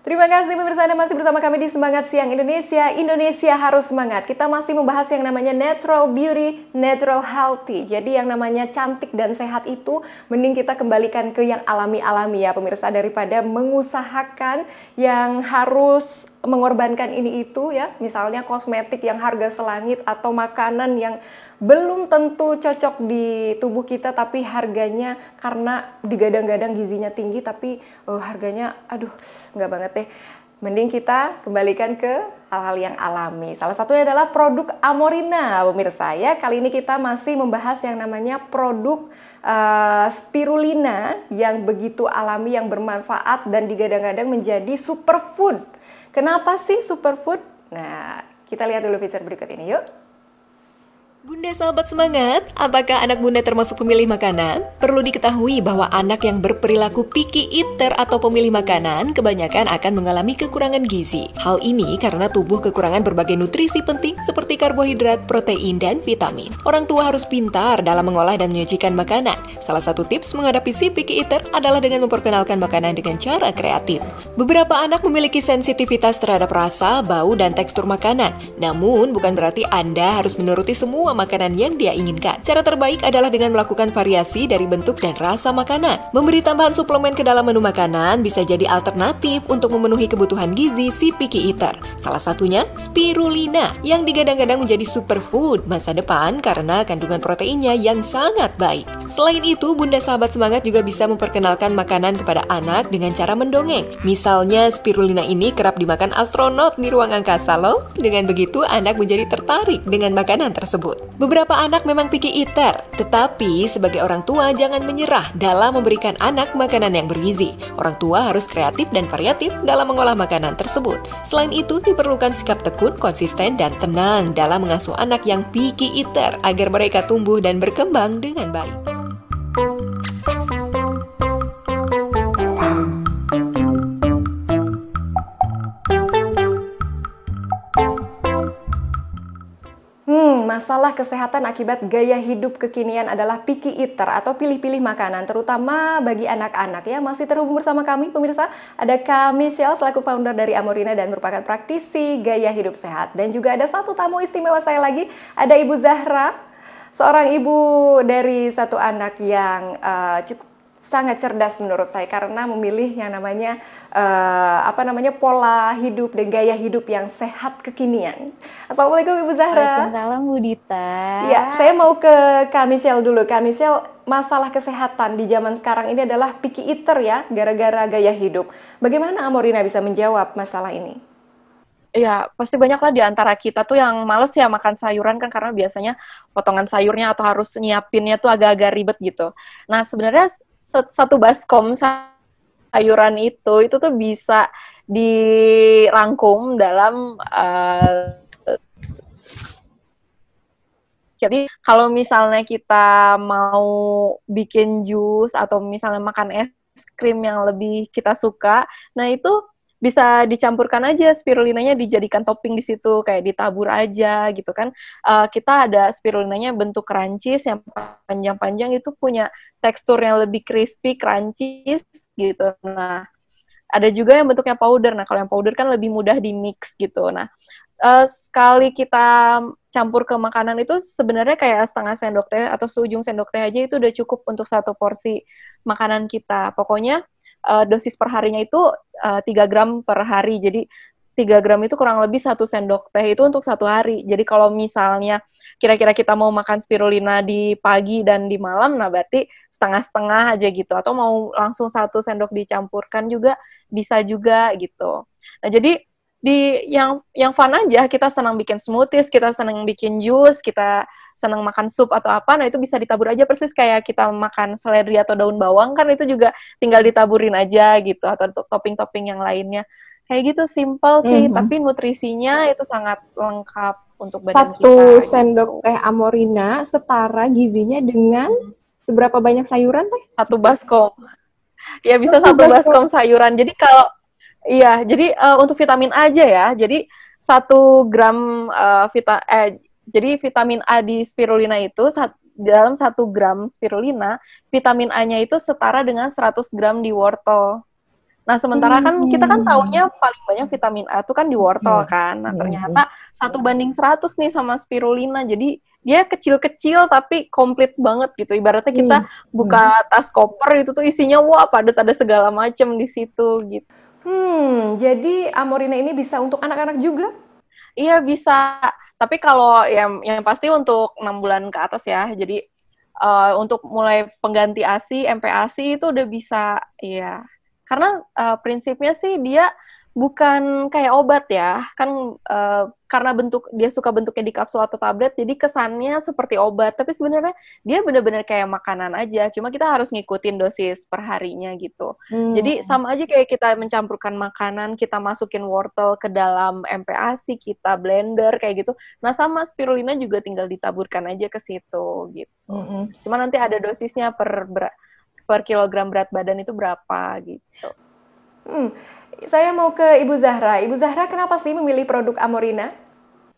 Terima kasih pemirsa, Anda masih bersama kami di Semangat Siang Indonesia. Indonesia harus semangat. Kita masih membahas yang namanya natural beauty, natural healthy. Jadi yang namanya cantik dan sehat itu mending kita kembalikan ke yang alami-alami ya pemirsa, daripada mengusahakan yang harus mengorbankan ini itu ya. Misalnya kosmetik yang harga selangit atau makanan yang belum tentu cocok di tubuh kita tapi harganya karena digadang-gadang gizinya tinggi tapi harganya aduh nggak banget deh. Mending kita kembalikan ke hal-hal yang alami. Salah satunya adalah produk Amorina pemirsa ya. Kali ini kita masih membahas yang namanya produk spirulina yang begitu alami, yang bermanfaat dan digadang-gadang menjadi superfood. Kenapa sih superfood? Nah, kita lihat dulu feature berikut ini yuk. Bunda sahabat semangat, apakah anak bunda termasuk pemilih makanan? Perlu diketahui bahwa anak yang berperilaku picky eater atau pemilih makanan kebanyakan akan mengalami kekurangan gizi. Hal ini karena tubuh kekurangan berbagai nutrisi penting seperti karbohidrat, protein, dan vitamin. Orang tua harus pintar dalam mengolah dan menyajikan makanan. Salah satu tips menghadapi si picky eater adalah dengan memperkenalkan makanan dengan cara kreatif. Beberapa anak memiliki sensitivitas terhadap rasa, bau, dan tekstur makanan. Namun, bukan berarti Anda harus menuruti semua makanan yang dia inginkan. Cara terbaik adalah dengan melakukan variasi dari bentuk dan rasa makanan. Memberi tambahan suplemen ke dalam menu makanan bisa jadi alternatif untuk memenuhi kebutuhan gizi si picky eater. Salah satunya spirulina yang digadang-gadang menjadi superfood masa depan karena kandungan proteinnya yang sangat baik. Selain itu, Bunda sahabat semangat juga bisa memperkenalkan makanan kepada anak dengan cara mendongeng. Misalnya, spirulina ini kerap dimakan astronot di ruang angkasa loh. Dengan begitu, anak menjadi tertarik dengan makanan tersebut. Beberapa anak memang picky eater, tetapi sebagai orang tua jangan menyerah dalam memberikan anak makanan yang bergizi. Orang tua harus kreatif dan variatif dalam mengolah makanan tersebut. Selain itu, diperlukan sikap tekun, konsisten, dan tenang dalam mengasuh anak yang picky eater agar mereka tumbuh dan berkembang dengan baik. Masalah kesehatan akibat gaya hidup kekinian adalah picky eater atau pilih-pilih makanan, terutama bagi anak-anak ya. Masih terhubung bersama kami pemirsa, ada Kak Michelle selaku founder dari Amorina dan merupakan praktisi gaya hidup sehat. Dan juga ada satu tamu istimewa saya lagi, ada Ibu Zahra, seorang ibu dari satu anak yang cukup sangat cerdas menurut saya karena memilih yang namanya pola hidup dan gaya hidup yang sehat kekinian. Assalamualaikum Ibu Zahra. Waalaikumsalam Bu Dita. Ya, saya mau ke Kak Michelle dulu. Kak Michelle, masalah kesehatan di zaman sekarang ini adalah picky eater ya, gara-gara gaya hidup. Bagaimana Amorina bisa menjawab masalah ini? Ya, pasti banyak lah di antara kita tuh yang males ya makan sayuran kan karena biasanya potongan sayurnya atau harus nyiapinnya tuh agak-agak ribet gitu. Nah, sebenarnya satu baskom sayuran itu tuh bisa dirangkum dalam jadi kalau misalnya kita mau bikin jus atau misalnya makan es krim yang lebih kita suka, nah itu bisa dicampurkan aja spirulinanya, dijadikan topping di situ, kayak ditabur aja gitu kan. Kita ada spirulinanya bentuk crunchies yang panjang-panjang, itu punya tekstur yang lebih crispy, crunchies gitu. Nah, ada juga yang bentuknya powder. Nah, kalau yang powder kan lebih mudah di mix gitu. Nah, sekali kita campur ke makanan itu sebenarnya kayak setengah sendok teh atau seujung sendok teh aja itu udah cukup untuk satu porsi makanan kita. Pokoknya dosis per harinya itu 3 gram per hari. Jadi 3 gram itu kurang lebih 1 sendok teh itu untuk 1 hari. Jadi kalau misalnya kira-kira kita mau makan spirulina di pagi dan di malam, nah berarti setengah-setengah aja gitu. Atau mau langsung 1 sendok dicampurkan juga bisa juga gitu. Nah jadi yang fun aja, kita senang bikin smoothies, kita senang bikin jus, kita senang makan sup atau apa, nah itu bisa ditabur aja persis kayak kita makan seledri atau daun bawang kan itu juga tinggal ditaburin aja gitu, atau topping-topping yang lainnya. Kayak gitu, simple sih, tapi nutrisinya itu sangat lengkap untuk badan kita. 1 sendok teh Amorina setara gizinya dengan seberapa banyak sayuran teh? 1 baskom. Ya bisa 1 baskom sayuran. Jadi kalau jadi untuk vitamin A aja ya. Jadi 1 gram jadi vitamin A di spirulina itu dalam 1 gram spirulina, vitamin A-nya itu setara dengan 100 gram di wortel. Nah, sementara kan kita kan taunya paling banyak vitamin A itu kan di wortel kan. Nah, ternyata 1:100 nih sama spirulina. Jadi dia kecil-kecil tapi komplit banget gitu. Ibaratnya kita buka tas koper itu tuh isinya wah padat, ada segala macam di situ gitu. Jadi Amorina ini bisa untuk anak-anak juga? Iya bisa. Tapi kalau yang pasti untuk 6 bulan ke atas ya. Jadi untuk mulai pengganti ASI, MPASI itu udah bisa, ya. Karena prinsipnya sih dia bukan kayak obat ya, kan karena dia suka bentuknya di kapsul atau tablet, jadi kesannya seperti obat, tapi sebenarnya dia benar-benar kayak makanan aja, cuma kita harus ngikutin dosis per harinya gitu. Jadi sama aja kayak kita mencampurkan makanan, kita masukin wortel ke dalam MPASI, kita blender kayak gitu. Nah sama spirulina juga tinggal ditaburkan aja ke situ gitu. Cuma nanti ada dosisnya per kilogram berat badan itu berapa gitu. Saya mau ke Ibu Zahra. Ibu Zahra kenapa sih memilih produk Amorina?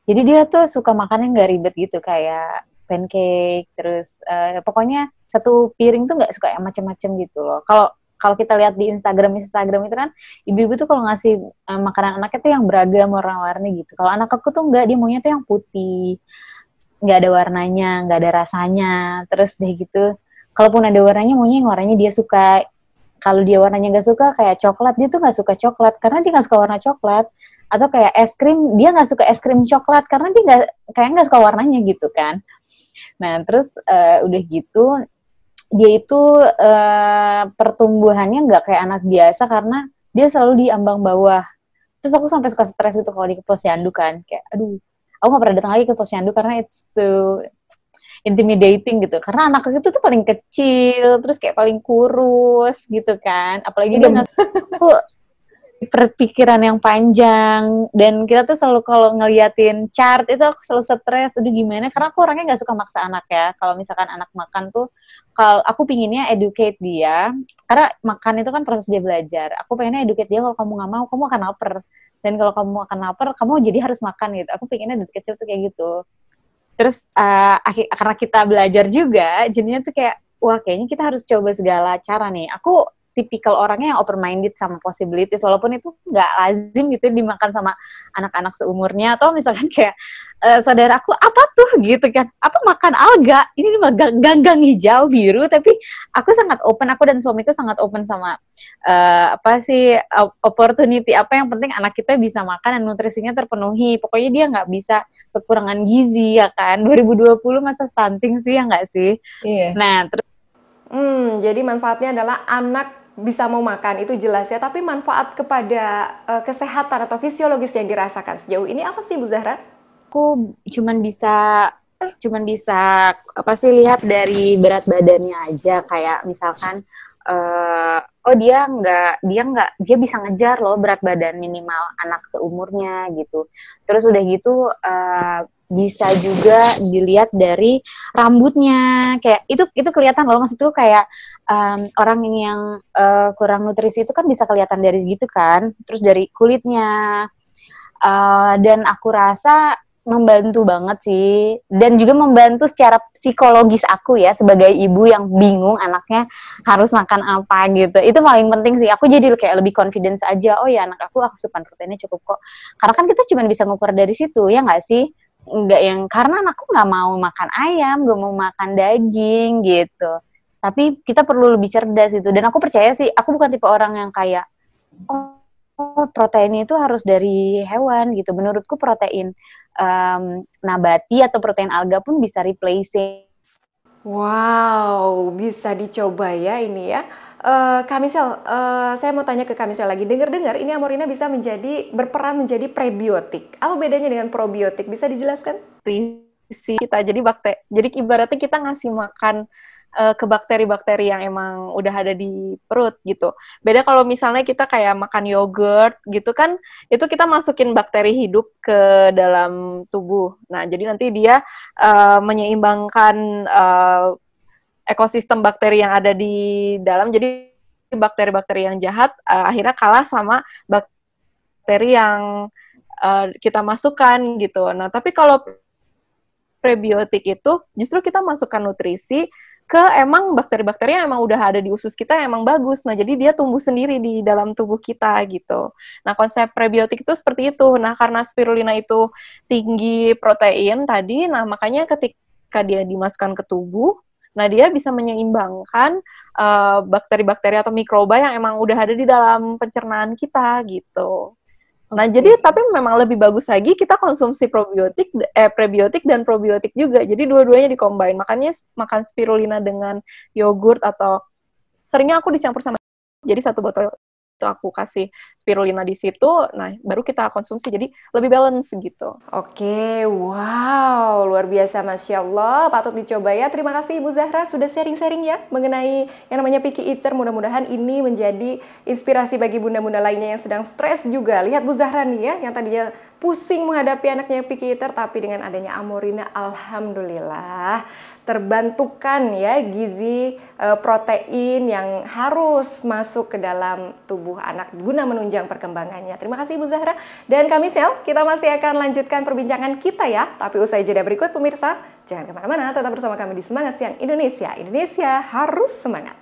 Jadi dia tuh suka makannya nggak ribet gitu, kayak pancake, terus pokoknya satu piring tuh nggak suka yang macem-macem gitu loh. Kalau kita lihat di Instagram itu kan, ibu-ibu tuh kalau ngasih makanan anaknya tuh yang beragam warna-warni gitu. Kalau anak aku tuh nggak, dia maunya tuh yang putih, nggak ada warnanya, nggak ada rasanya. Terus deh gitu, kalaupun ada warnanya, maunya yang warnanya dia suka. Kalau dia warnanya nggak suka, kayak coklat, dia tuh nggak suka coklat, karena dia nggak suka warna coklat. Atau kayak es krim, dia nggak suka es krim coklat, karena dia nggak suka warnanya gitu kan. Nah, terus udah gitu, dia itu pertumbuhannya nggak kayak anak biasa, karena dia selalu di ambang bawah. Terus aku sampai suka stres itu kalau di posyandu kan, kayak aduh, aku nggak pernah datang lagi ke posyandu karena it's too intimidating gitu, karena anak itu tuh paling kecil, terus kayak paling kurus gitu kan, apalagi dia tuh perpikiran yang panjang, dan kita tuh selalu kalau ngeliatin chart itu aku selalu stres, aduh gimana, karena aku orangnya nggak suka maksa anak ya. Kalau misalkan anak makan tuh, kalau aku pinginnya educate dia, karena makan itu kan proses dia belajar, aku pengennya educate dia, kalau kamu nggak mau, kamu akan lapar, dan kalau kamu akan lapar, kamu jadi harus makan gitu. Aku pinginnya dari kecil tuh kayak gitu. Terus karena kita belajar juga, jadinya tuh kayak, wah kayaknya kita harus coba segala cara nih. Aku tipikal orangnya yang open-minded sama possibilities, walaupun itu nggak lazim gitu dimakan sama anak-anak seumurnya, atau misalkan kayak saudaraku, apa tuh gitu kan, apa makan alga, ini mah ganggang hijau biru, tapi aku sangat open, aku dan suamiku sangat open sama apa sih, opportunity, apa yang penting anak kita bisa makan dan nutrisinya terpenuhi, pokoknya dia nggak bisa kekurangan gizi ya kan, 2020 masa stunting sih ya nggak sih? Iya. Nah, terus jadi manfaatnya adalah anak bisa mau makan, itu jelas ya. Tapi manfaat kepada kesehatan atau fisiologis yang dirasakan sejauh ini apa sih Bu Zahra? aku cuman bisa apa sih, lihat dari berat badannya aja, kayak misalkan oh dia bisa ngejar loh berat badan minimal anak seumurnya gitu. Terus udah gitu bisa juga dilihat dari rambutnya, kayak itu kelihatan loh, maksud tuh kayak orang yang kurang nutrisi itu kan bisa kelihatan dari gitu kan, terus dari kulitnya, dan aku rasa membantu banget sih, dan juga membantu secara psikologis aku ya, sebagai ibu yang bingung anaknya harus makan apa gitu. Itu paling penting sih, aku jadi kayak lebih confidence aja, oh ya anak aku asupan proteinnya cukup kok, karena kan kita cuma bisa ngukur dari situ, ya nggak sih? Nggak yang, karena anakku nggak mau makan ayam, nggak mau makan daging gitu. Tapi kita perlu lebih cerdas itu, dan aku percaya sih, aku bukan tipe orang yang kayak, oh protein itu harus dari hewan gitu. Menurutku protein nabati atau protein alga pun bisa replacing. Wow, bisa dicoba ya ini ya. Kak Michelle, saya mau tanya ke Kak Michelle lagi. Dengar-dengar ini Amorina bisa berperan menjadi prebiotik. Apa bedanya dengan probiotik? Bisa dijelaskan? Kita jadi ibaratnya kita ngasih makan ke bakteri-bakteri yang emang udah ada di perut gitu. Beda kalau misalnya kita kayak makan yogurt gitu kan, itu kita masukin bakteri hidup ke dalam tubuh. Nah, jadi nanti dia menyeimbangkan ekosistem bakteri yang ada di dalam. Jadi bakteri-bakteri yang jahat akhirnya kalah sama bakteri yang kita masukkan gitu. Nah, tapi kalau prebiotik itu justru kita masukkan nutrisi, ke emang bakteri-bakteri yang emang udah ada di usus kita yang emang bagus. Nah, jadi dia tumbuh sendiri di dalam tubuh kita gitu. Nah, konsep prebiotik itu seperti itu. Nah, karena spirulina itu tinggi protein tadi, nah makanya ketika dia dimasukkan ke tubuh, nah dia bisa menyeimbangkan bakteri-bakteri atau mikroba yang emang udah ada di dalam pencernaan kita gitu. Nah, jadi tapi memang lebih bagus lagi kita konsumsi prebiotik dan probiotik juga. Jadi dua-duanya dikombin. Makanya makan spirulina dengan yogurt atau seringnya aku dicampur sama. Jadi satu botol itu aku kasih spirulina di situ. Nah, baru kita konsumsi. Jadi lebih balance gitu. Oke, wow, luar biasa, Masya Allah. Patut dicoba ya. Terima kasih Ibu Zahra sudah sharing-sharing ya mengenai yang namanya picky eater. Mudah-mudahan ini menjadi inspirasi bagi bunda-bunda lainnya yang sedang stres juga. Lihat Bu Zahra nih ya, yang tadinya pusing menghadapi anaknya picky eater, tapi dengan adanya Amorina, alhamdulillah terbantukan ya gizi protein yang harus masuk ke dalam tubuh anak guna menunjang perkembangannya. Terima kasih Ibu Zahra. Dan kami Sel, kita masih akan lanjutkan perbincangan kita ya. Tapi usai jeda berikut pemirsa, jangan kemana-mana, tetap bersama kami di Semangat Siang Indonesia. Indonesia harus semangat.